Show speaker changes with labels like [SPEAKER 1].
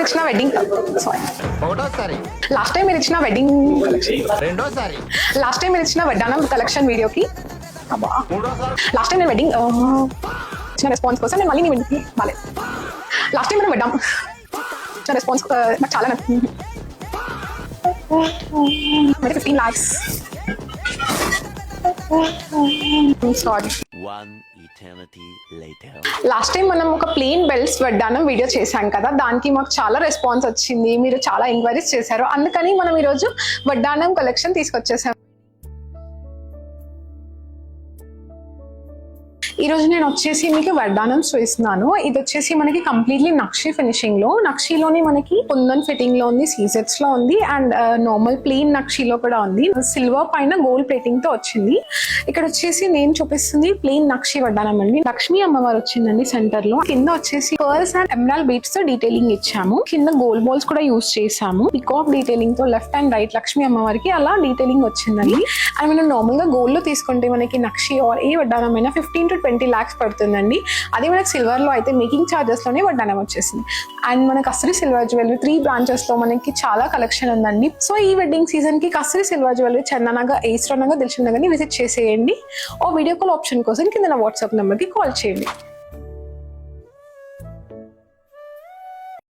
[SPEAKER 1] ఇచ్చిన wedding last time మీరు ఇచ్చిన వెడ్డింగ్ లాస్ట్ టైం మీరు ఇచ్చిన వడ్డానం కలెక్షన్ వీడియోకి లాస్ట్ టైం నేను వెడ్డింగ్ ఇచ్చిన రెస్పాన్స్ కోసం నేను మళ్ళీ నీ వెడ్డింగ్కి బాలేదు. లాస్ట్ టైం మనం వెడ్డాం ఇచ్చిన రెస్పాన్స్ నాకు చాలా నచ్చింది. 15 lakhs. సారీ. లాస్ట్ టైం మనం ఒక ప్లెయిన్ బెల్ట్స్ వడ్డానం వీడియో చేశాం కదా, దానికి మాకు చాలా రెస్పాన్స్ వచ్చింది, మీరు చాలా ఎంక్వైరీస్ చేశారు. అందుకని మనం ఈరోజు వడ్డానం కలెక్షన్ తీసుకొచ్చేసాం. ఈ రోజు నేను వచ్చేసి మీకు వడ్డానం చూపిస్తున్నాను. ఇది వచ్చేసి మనకి కంప్లీట్లీ నక్షి ఫినిషింగ్ లో, నక్షిలోని మనకి కుందన్ ఫిట్టింగ్ లో ఉంది, సీజెట్స్ లో ఉంది అండ్ నార్మల్ ప్లెయిన్ నక్షిలో కూడా ఉంది. సిల్వర్ పైన గోల్డ్ ప్లేటింగ్ తో వచ్చింది. ఇక్కడ వచ్చేసి నేను చూపిస్తుంది ప్లెయిన్ నక్షి వడ్డానం అండి. లక్ష్మీ అమ్మవారు వచ్చిందండి సెంటర్ లో. కింద వచ్చేసి పర్ల్స్ అండ్ ఎమరాల్డ్ బీడ్స్ తో డీటెయిలింగ్ ఇచ్చాము. కింద గోల్డ్ బాల్స్ కూడా యూజ్ చేసాము. పికాక్ డీటెయిలింగ్ తో లెఫ్ట్ అండ్ రైట్ లక్ష్మీ అమ్మవారికి అలా డీటెయిలింగ్ వచ్చిందండి. అండ్ మనం నార్మల్ గా గోల్డ్ లో తీసుకుంటే మనకి నక్షి ఆర్ ఏ వడ్డానం అయినా 15 to 20 lakhs పడుతుందండి. అదే మనకి సిల్వర్ లో అయితే మేకింగ్ చార్జెస్ లోనే వడ్డానం వచ్చేసింది. అండ్ మన కస్తూరి సిల్వర్ జ్యువెలరీ 3 branches లో మనకి చాలా కలెక్షన్ ఉందండి. సో ఈ వెడ్డింగ్ సీజన్ కి కస్తూరి సిల్వర్ జ్యువెలరీ చందనగా, ఈస్టర్ నగర్, దిల్షుక్ నగర్ ని విజిట్ చేసేయండి. ఓ వీడియో కాల్ ఆప్షన్ కోసం కింద నా వాట్సాప్ నెంబర్ కి కాల్ చేయండి.